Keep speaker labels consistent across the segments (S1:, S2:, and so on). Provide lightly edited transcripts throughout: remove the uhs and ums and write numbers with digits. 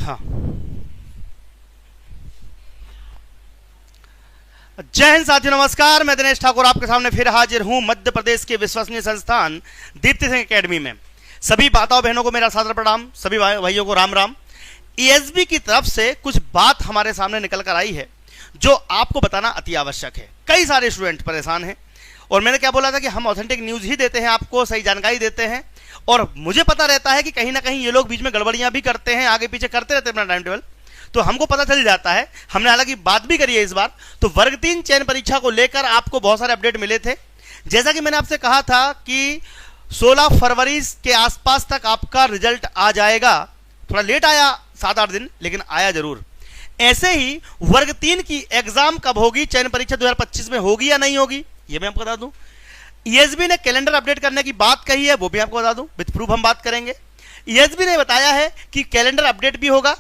S1: हाँ, जय हिंद साथियों, नमस्कार। मैं दिनेश ठाकुर आपके सामने फिर हाजिर हूं मध्य प्रदेश के विश्वसनीय संस्थान दीप्ति सिंह एकेडमी में। सभी माताओं बहनों को मेरा सादर प्रणाम, सभी भाइयों को राम राम। ईएसबी की तरफ से कुछ बात हमारे सामने निकल कर आई है जो आपको बताना अति आवश्यक है। कई सारे स्टूडेंट परेशान हैं और मैंने क्या बोला था कि हम ऑथेंटिक न्यूज ही देते हैं, आपको सही जानकारी देते हैं। और मुझे पता रहता है कि कहीं ना कहीं ये लोग बीच में गड़बड़ियां भी करते हैं, आगे पीछे करते रहते हैं अपना टाइम टेबल, तो हमको पता चल जाता है। हमने हालांकि बात भी करी है इस बार। तो वर्ग 3 चयन परीक्षा को लेकर आपको बहुत सारे अपडेट मिले थे। जैसा कि मैंने आपसे कहा था कि 16 फरवरी के आसपास तक आपका रिजल्ट आ जाएगा। थोड़ा लेट आया, 7-8 दिन, लेकिन आया जरूर। ऐसे ही वर्ग 3 की एग्जाम कब होगी, चयन परीक्षा 2025 में होगी या नहीं होगी, ये मैं आपको बता दूं। ईएसबी ने कैलेंडर अपडेट करने की बात कही है, वो भी आपको बता दूं, विद प्रूफ हम बात करेंगे। ईएसबी ने बताया है कि कैलेंडर अपडेट भी होगा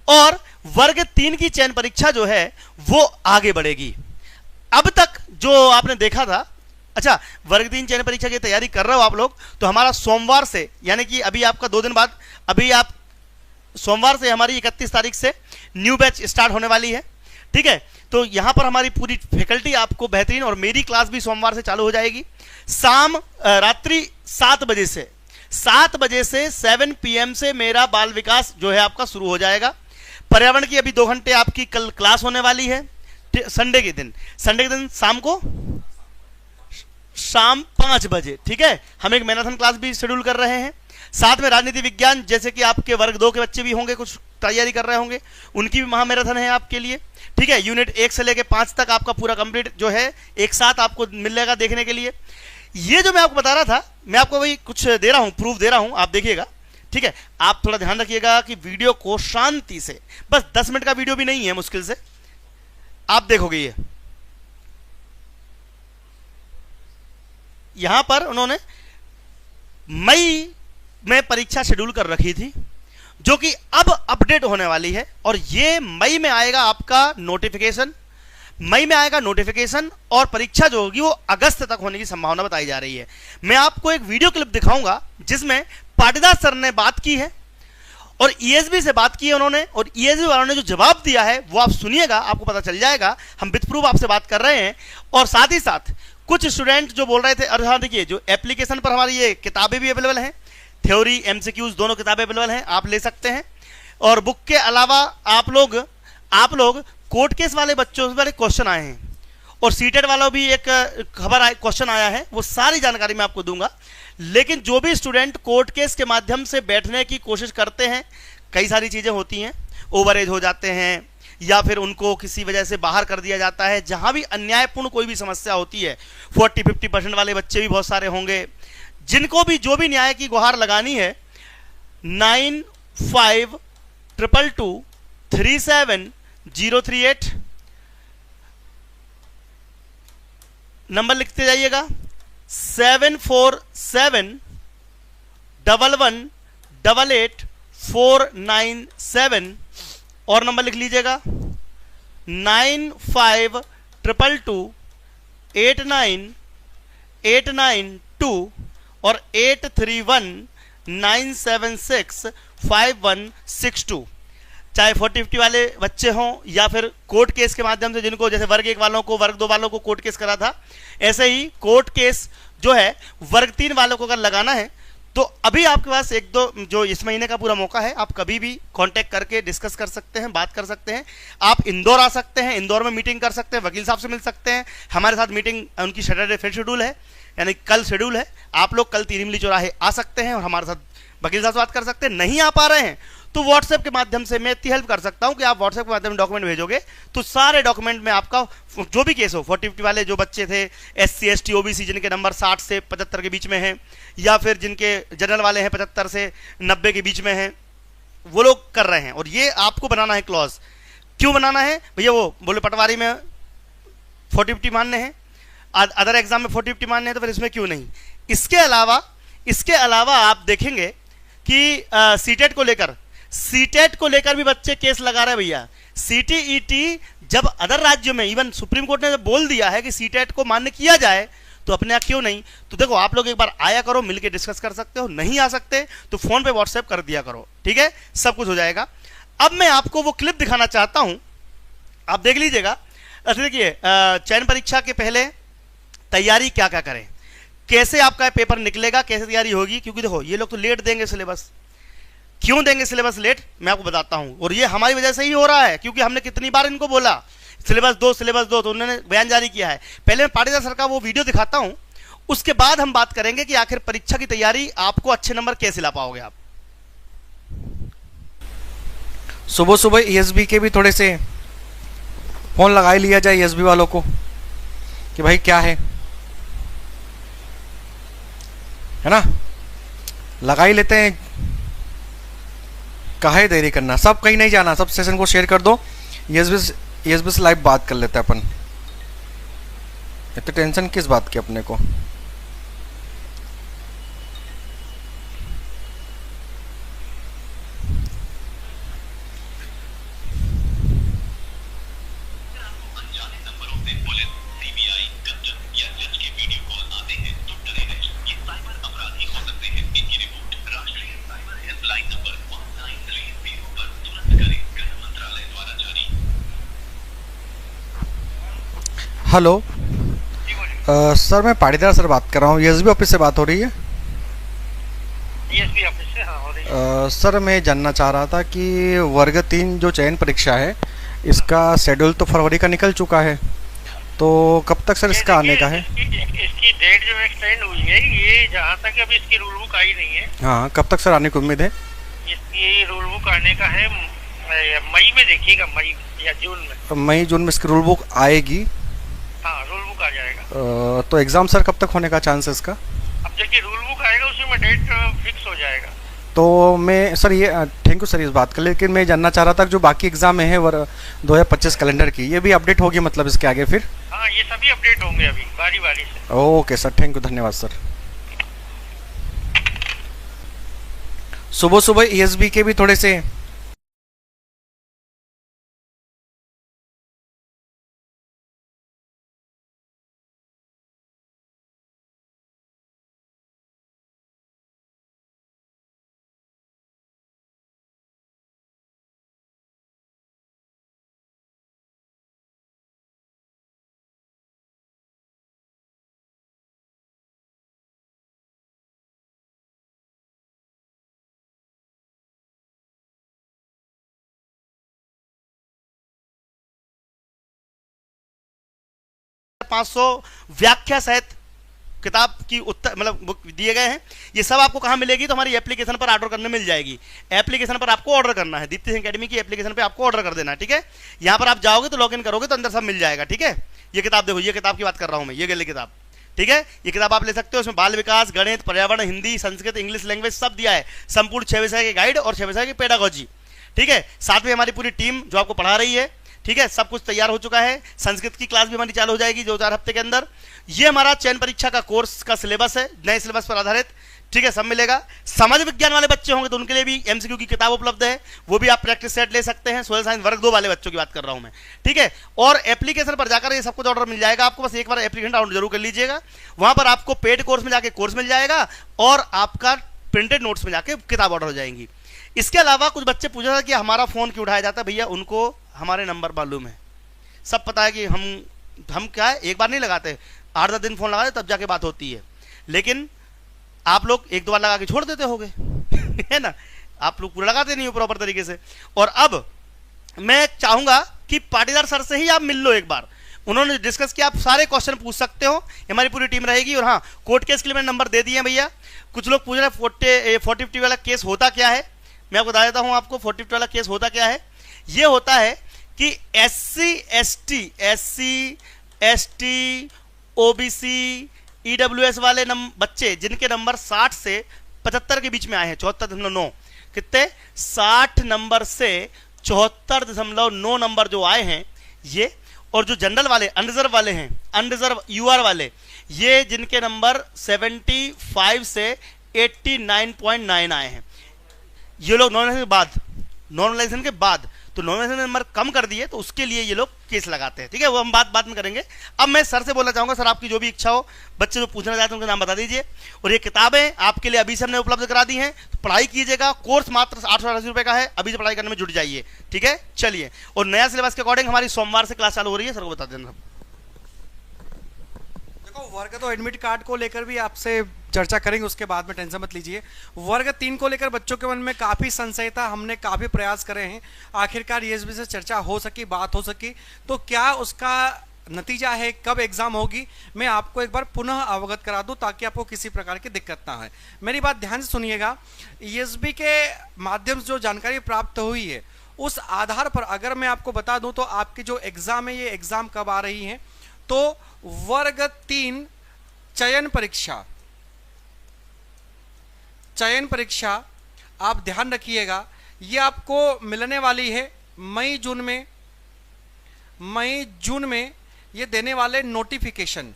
S1: और वर्ग 3 की चयन परीक्षा जो है वो आगे बढ़ेगी। अब तक जो आपने देखा था, अच्छा वर्ग 3 चयन परीक्षा की तैयारी कर रहे हो आप लोग, तो हमारा सोमवार से, यानी कि अभी आपका 2 दिन बाद, अभी आप सोमवार से हमारी 31 तारीख से न्यू बैच स्टार्ट होने वाली है। ठीक है, तो यहां पर हमारी पूरी फैकल्टी आपको बेहतरीन, और मेरी क्लास भी सोमवार से चालू हो जाएगी। शाम रात्रि 7 बजे से 7 PM से मेरा बाल विकास जो है आपका शुरू हो जाएगा। पर्यावरण की अभी 2 घंटे आपकी कल क्लास होने वाली है। संडे के दिन शाम 5 बजे, ठीक है, हम एक मैराथन क्लास भी शेड्यूल कर रहे हैं। साथ में राजनीति विज्ञान, जैसे कि आपके वर्ग 2 के बच्चे भी होंगे, कुछ तैयारी कर रहे होंगे, उनकी भी महामैराथन है आपके लिए। ठीक है, यूनिट 1 से लेकर 5 तक आपका पूरा कंप्लीट जो है एक साथ आपको मिल जाएगा देखने के लिए। ये जो मैं आपको बता रहा था, मैं आपको वही कुछ दे रहा हूं, प्रूफ दे रहा हूं, आप देखिएगा। ठीक है, आप थोड़ा ध्यान रखिएगा कि वीडियो को शांति से, बस 10 मिनट का वीडियो भी नहीं है मुश्किल से, आप देखोगे। ये यहां पर उन्होंने मई में परीक्षा शेड्यूल कर रखी थी, जो कि अब अपडेट होने वाली है। और ये मई में आएगा आपका नोटिफिकेशन, और परीक्षा जो होगी वो अगस्त तक होने की संभावना बताई जा रही है। मैं आपको एक वीडियो क्लिप दिखाऊंगा जिसमें पाटीदार सर ने बात की है और ईएसबी से बात की है उन्होंने, और ईएसबी वालों ने जो जवाब दिया है वो आप सुनिएगा, आपको पता चल जाएगा। हम विद प्रूफ आपसे बात कर रहे हैं। और साथ ही साथ कुछ स्टूडेंट जो बोल रहे थे, अरे हाँ देखिए, जो एप्लीकेशन पर हमारी ये किताबें भी अवेलेबल हैं, थ्योरी एमसीक्यूज दोनों किताबें अवेलेबल हैं, आप ले सकते हैं। और बुक के अलावा आप लोग कोर्ट केस वाले बच्चों से बड़े क्वेश्चन आए हैं, और सीटेट वालों भी एक क्वेश्चन आया है, वो सारी जानकारी मैं आपको दूंगा। लेकिन जो भी स्टूडेंट कोर्ट केस के माध्यम से बैठने की कोशिश करते हैं, कई सारी चीजें होती हैं, ओवरेज हो जाते हैं या फिर उनको किसी वजह से बाहर कर दिया जाता है। जहां भी अन्यायपूर्ण कोई भी समस्या होती है, 40-50% वाले बच्चे भी बहुत सारे होंगे, जिनको भी जो भी न्याय की गुहार लगानी है, 9522237038 नंबर लिखते जाइएगा, 7471188497, और नंबर लिख लीजिएगा 9522898992 और 8319765162। चाहे 40-50 वाले बच्चे हों या फिर कोर्ट केस के माध्यम से, जिनको जैसे वर्ग 1 वालों को, वर्ग 2 वालों को कोर्ट केस करा था, ऐसे ही कोर्ट केस जो है वर्ग 3 वालों को अगर लगाना है, तो अभी आपके पास 1-2 जो इस महीने का पूरा मौका है, आप कभी भी कांटेक्ट करके डिस्कस कर सकते हैं, बात कर सकते हैं। आप इंदौर आ सकते हैं, इंदौर में मीटिंग कर सकते हैं, वकील साहब से मिल सकते हैं। हमारे साथ मीटिंग उनकी सैटरडे फिर शेड्यूल है, यानी कल शेड्यूल है। आप लोग कल तिरिमली चौराहे आ सकते हैं और हमारे साथ वकील साहब से बात कर सकते हैं। नहीं आ पा रहे हैं तो व्हाट्सएप के माध्यम से मैं इतनी हेल्प कर सकता हूं कि आप व्हाट्सएप के माध्यम से डॉक्यूमेंट भेजोगे तो सारे डॉक्यूमेंट में आपका जो भी केस हो, 40-50 वाले जो बच्चे थे, SC ST OBC जिनके नंबर 60 से 75 के बीच में हैं, या फिर जिनके जनरल वाले हैं 75 से 90 के बीच में हैं, वो लोग कर रहे हैं। और ये आपको बनाना है क्लॉज। क्यों बनाना है भैया? वो बोले पटवारी में 40-50 मानने हैं, अदर एग्जाम में 40-50 मानने हैं, तो फिर इसमें क्यों नहीं। इसके अलावा आप देखेंगे कि सीटेट को लेकर भी बच्चे केस लगा रहे हैं भैया। CTET जब अदर राज्यों में, इवन सुप्रीम कोर्ट ने जब बोल दिया है कि सीटेट को मान्य किया जाए, तो अपने यहाँ क्यों नहीं। तो देखो, आप लोग एक बार आया करो, मिलके डिस्कस कर सकते हो, नहीं आ सकते तो फोन पे व्हाट्सएप कर दिया करो, ठीक है, सब कुछ हो जाएगा। अब मैं आपको वो क्लिप दिखाना चाहता हूं, आप देख लीजिएगा। अच्छा देखिए, चयन परीक्षा के पहले तैयारी क्या क्या करें, कैसे आपका पेपर निकलेगा, कैसे तैयारी होगी। क्योंकि देखो ये लोग तो लेट देंगे सिलेबस। क्यों देंगे सिलेबस लेट, मैं आपको बताता हूं। और ये हमारी वजह से ही हो रहा है, क्योंकि हमने कितनी बार इनको बोला सिलेबस दो, तो उन्होंने बयान जारी किया है। पहले मैं पाटीदार सर का वो वीडियो दिखाता हूं, उसके बाद हम बात करेंगे कि आखिर परीक्षा की तैयारी आपको अच्छे नंबर कैसे ला पाओगे आप।
S2: सुबह सुबह ईएसबी के भी थोड़े से फोन लगा ही लिया जाए ईएसबी वालों को कि भाई क्या है ना, लगा ही लेते हैं। काहे देरी करना, सब कहीं नहीं जाना, सब सेशन को शेयर कर दो। ईएसबी से लाइव बात कर लेते हैं अपन। इतनी टेंशन किस बात की अपने को। हेलो सर, मैं पाटीदार सर बात कर रहा हूँ। ईएसबी ऑफिस से बात हो रही है?
S3: ईएसबी ऑफिस से हाँ हो रही है।
S2: सर मैं जानना चाह रहा था कि वर्ग 3 जो चयन परीक्षा है, इसका शेड्यूल तो फरवरी का निकल चुका है, तो कब तक सर इसका आने का है?
S3: इसकी डेट जो एक्सटेंड हुई है, ये जहाँ तक अभी इसकी रूल बुक आई नहीं है।
S2: हाँ, कब तक सर आने की उम्मीद है?
S3: इसकी रूल बुक आने का है मई में, देखिएगा मई या जून में।
S2: मई जून में इसकी रूल बुक आएगी।
S3: हाँ, रूल बुक आ जाएगा।
S2: तो एग्ज़ाम सर कब तक होने का चांस है इसका?
S3: अब देखिए रूल बुक आएगा, उसी में डेट फिक्स हो जाएगा।
S2: तो मैं सर ये थैंक यू सर इस बात का, लेकिन मैं जानना चाह रहा था कि जो बाकी एग्ज़ाम है 2025 कैलेंडर की, ये भी अपडेट होगी मतलब इसके आगे फिर?
S3: हाँ, ये सभी अपडेट होंगे अभी बारी बारी से।
S2: ओके सर, थैंक यू, धन्यवाद सर। सुबह सुबह ईएसबी के भी थोड़े से
S1: पाँच सौ व्याख्या सहित किताब की उत्तर मतलब बुक दिए गए हैं। ये सब आपको कहाँ मिलेगी, तो हमारी एप्लीकेशन पर ऑर्डर करने मिल जाएगी। एप्लीकेशन पर आपको ऑर्डर करना है, दीप्ति सिंह एकेडमी की एप्लीकेशन पे आपको ऑर्डर कर देना है, ठीक है। यहाँ पर आप जाओगे तो लॉगिन करोगे तो अंदर सब मिल जाएगा, ठीक है। ये किताब देखो, ये किताब की बात कर रहा हूँ मैं, ये गली किताब, ठीक है। ये किताब आप ले सकते हो, उसमें बाल विकास, गणित, पर्यावरण, हिंदी, संस्कृत, इंग्लिश लैंग्वेज सब दिया है। संपूर्ण 6 विषय के गाइड और 6 विषय की पेडागोजी, ठीक है। साथ में हमारी पूरी टीम जो आपको पढ़ा रही है, ठीक है, सब कुछ तैयार हो चुका है। संस्कृत की क्लास भी हमारी चालू हो जाएगी 2-4 हफ्ते के अंदर। ये हमारा चयन परीक्षा का कोर्स का सिलेबस है, नए सिलेबस पर आधारित, ठीक है, सब मिलेगा। समाज विज्ञान वाले बच्चे होंगे तो उनके लिए भी एमसीक्यू की किताब उपलब्ध है, वो भी आप प्रैक्टिस सेट ले सकते हैं। सोशल साइंस वर्ग 2 वाले बच्चों की बात कर रहा हूं मैं, ठीक है। और एप्लीकेशन पर जाकर ये सब कुछ ऑर्डर मिल जाएगा आपको, बस एक बार एप्लीकेशन डाउनलोड जरूर कर लीजिएगा। वहां पर आपको पेड कोर्स में जाके कोर्स मिल जाएगा और आपका प्रिंटेड नोट्स में जाके किताब ऑर्डर हो जाएंगी। इसके अलावा कुछ बच्चे पूछ रहे थे कि हमारा फोन क्यों उठाया जाता है। भैया उनको हमारे नंबर मालूम है, सब पता है कि हम क्या है, एक बार नहीं लगाते, 8-10 दिन फोन लगाते तब जाके बात होती है। लेकिन आप लोग 1-2 बार लगा के छोड़ देते होगे है ना, आप लोग पूरा लगाते नहीं हो प्रॉपर तरीके से। और अब मैं चाहूंगा कि पाटीदार सर से ही आप मिल लो एक बार, उन्होंने डिस्कस किया, आप सारे क्वेश्चन पूछ सकते हो, हमारी पूरी टीम रहेगी। और हाँ, कोर्ट केस के लिए मैंने नंबर दे दिए भैया। कुछ लोग पूछ रहे हैं 40-50 वाला केस होता क्या है, मैं आपको बता देता हूं आपको 40-50 वाला केस होता क्या है। ये होता है कि SC, ST, OBC, EWS वाले बच्चे जिनके नंबर 60 से 75 के बीच में आए हैं, 74.9, कितने 60 नंबर से 74.9 नंबर जो आए हैं ये, और जो जनरल वाले अनरिजर्व वाले हैं, अनरिजर्व UR वाले, ये जिनके नंबर 75 से 89.9 आए हैं, ये लोग 9 के बाद नॉर्मलाइजेशन के बाद। तो नॉर्मलाइजेशन नंबर कम कर दिए तो उसके लिए ये लोग केस लगाते हैं, ठीक है, वो हम बात में करेंगे। अब मैं सर से बोलना चाहूंगा, सर आपकी जो भी इच्छा हो, बच्चे जो पूछना चाहते हैं उनका नाम बता दीजिए। और ये किताबें आपके लिए अभी से हमने उपलब्ध करा दी हैं, तो पढ़ाई कीजिएगा। कोर्स मात्र 880 रुपये का है, अभी से पढ़ाई करने में जुट जाइए, ठीक है। चलिए, और नया सिलेबस के अकॉर्डिंग हमारी सोमवार से क्लास चालू हो रही है, सर को बता देना।
S2: देखो, वर्ग तो एडमिट कार्ड को लेकर भी आपसे चर्चा करेंगे, उसके बाद में टेंशन मत लीजिए। वर्ग 3 को लेकर बच्चों के मन में काफ़ी संशय था, हमने काफ़ी प्रयास करे हैं, आखिरकार ईएसबी से चर्चा हो सकी, बात हो सकी। तो क्या उसका नतीजा है, कब एग्जाम होगी, मैं आपको एक बार पुनः अवगत करा दूं ताकि आपको किसी प्रकार की दिक्कत ना है। मेरी बात ध्यान से सुनिएगा। ईएसबी के माध्यम से जो जानकारी प्राप्त हुई है उस आधार पर अगर मैं आपको बता दूं तो आपकी जो एग्जाम है, ये एग्जाम कब आ रही है, तो वर्ग 3 चयन परीक्षा आप ध्यान रखिएगा, ये आपको मिलने वाली है मई जून में ये देने वाले नोटिफिकेशन।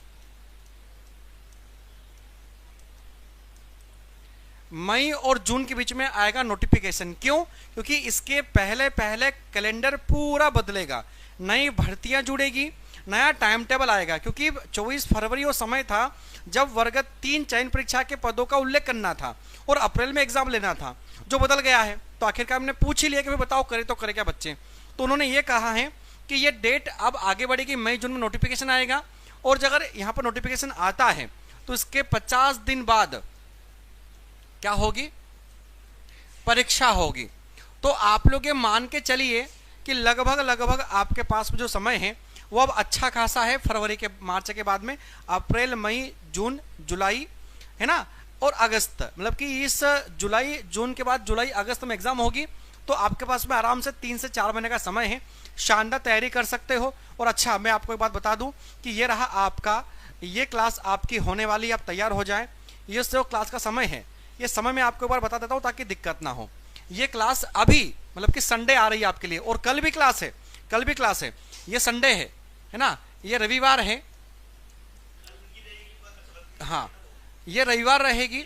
S2: मई और जून के बीच में आएगा नोटिफिकेशन। क्यों? क्योंकि इसके पहले कैलेंडर पूरा बदलेगा, नई भर्तियां जुड़ेगी, नया टाइम टेबल आएगा। क्योंकि 24 फरवरी वो समय था जब वर्ग 3 चयन परीक्षा के पदों का उल्लेख करना था और अप्रैल में एग्जाम लेना था, जो बदल गया है। तो आखिरकार हमने पूछ ही लिया कि भाई बताओ करे तो करे क्या बच्चे। तो उन्होंने ये कहा है कि ये डेट अब आगे बढ़ेगी, मई जून में नोटिफिकेशन आएगा। और अगर यहाँ पर नोटिफिकेशन आता है तो इसके 50 दिन बाद क्या होगी, परीक्षा होगी। तो आप लोग ये मान के चलिए कि लगभग आपके पास में जो समय है वो अब अच्छा खासा है। फरवरी के मार्च के बाद में अप्रैल, मई, जून, जुलाई, है ना, और अगस्त, मतलब कि इस जुलाई, जून के बाद जुलाई, अगस्त में एग्जाम होगी। तो आपके पास में आराम से 3 से 4 महीने का समय है, शानदार तैयारी कर सकते हो। और अच्छा, मैं आपको एक बात बता दूं कि ये रहा आपका, ये क्लास आपकी होने वाली, आप तैयार हो जाएं। ये जो क्लास का समय है, ये समय मैं आपको एक बार बता देता हूं ताकि दिक्कत ना हो। ये क्लास अभी मतलब कि संडे आ रही है आपके लिए, और कल भी क्लास है, ये संडे है ना, ये रविवार है, हाँ ये रविवार रहेगी,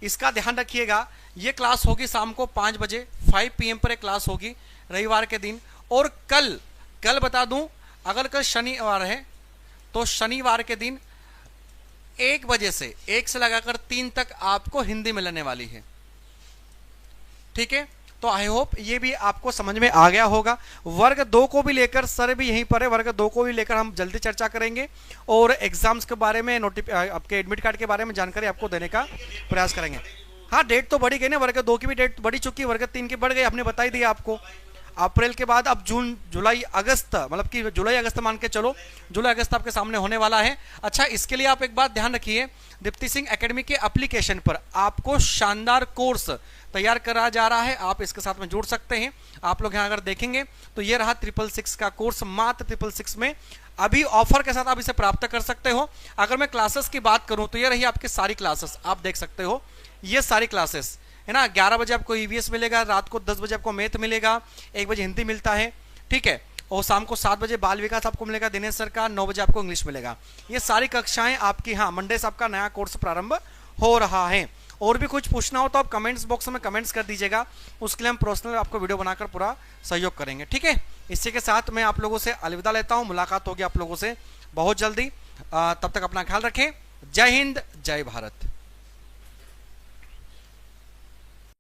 S2: इसका ध्यान रखिएगा। ये क्लास होगी शाम को 5 बजे, 5 PM पर एक क्लास होगी रविवार के दिन। और कल बता दूं, अगर कल शनिवार है तो शनिवार के दिन 1 बजे से 1 से लगाकर 3 तक आपको हिंदी मिलने वाली है, ठीक है। तो आई होप ये भी आपको समझ में आ गया होगा। वर्ग 2 को भी लेकर, सर भी यहीं पर है, वर्ग 2 को भी लेकर हम जल्दी चर्चा करेंगे और एग्जाम्स के बारे में, आपके एडमिट कार्ड के बारे में जानकारी आपको देने का प्रयास करेंगे। हाँ, डेट तो बढ़ी गई ना, वर्ग 2 की भी डेट बढ़ी चुकी है, वर्ग 3 की बढ़ गई, हमने बता ही दिया आपको। अप्रैल के बाद अब जून, जुलाई, अगस्त, मतलब कि जुलाई अगस्त मान के चलो, जुलाई अगस्त आपके सामने होने वाला है। अच्छा, इसके लिए आप एक बात ध्यान रखिए, दीप्ति सिंह एकेडमी के एप्लीकेशन पर आपको शानदार कोर्स तैयार करा जा रहा है, आप इसके साथ में जुड़ सकते हैं। आप लोग यहाँ अगर देखेंगे तो ये रहा 666 का कोर्स, मात्र 666 में अभी ऑफर के साथ आप इसे प्राप्त कर सकते हो। अगर मैं क्लासेस की बात करूं तो ये रही आपकी सारी क्लासेस, आप देख सकते हो ये सारी क्लासेस है ना। 11 बजे आपको ईवीएस मिलेगा, रात को 10 बजे आपको मैथ मिलेगा, 1 बजे हिंदी मिलता है, ठीक है, और शाम को 7 बजे बाल विकास आपको मिलेगा दिनेश सर का, 9 बजे आपको इंग्लिश मिलेगा। ये सारी कक्षाएं आपकी, हाँ मंडे से आपका नया कोर्स प्रारंभ हो रहा है। और भी कुछ पूछना हो तो आप कमेंट्स बॉक्स में कमेंट्स कर दीजिएगा, उसके लिए हम पर्सनल आपको वीडियो बनाकर पूरा सहयोग करेंगे, ठीक है। इसी के साथ मैं आप लोगों से अलविदा लेता हूँ, मुलाकात होगी आप लोगों से बहुत जल्दी। तब तक अपना ख्याल रखें। जय हिंद, जय भारत।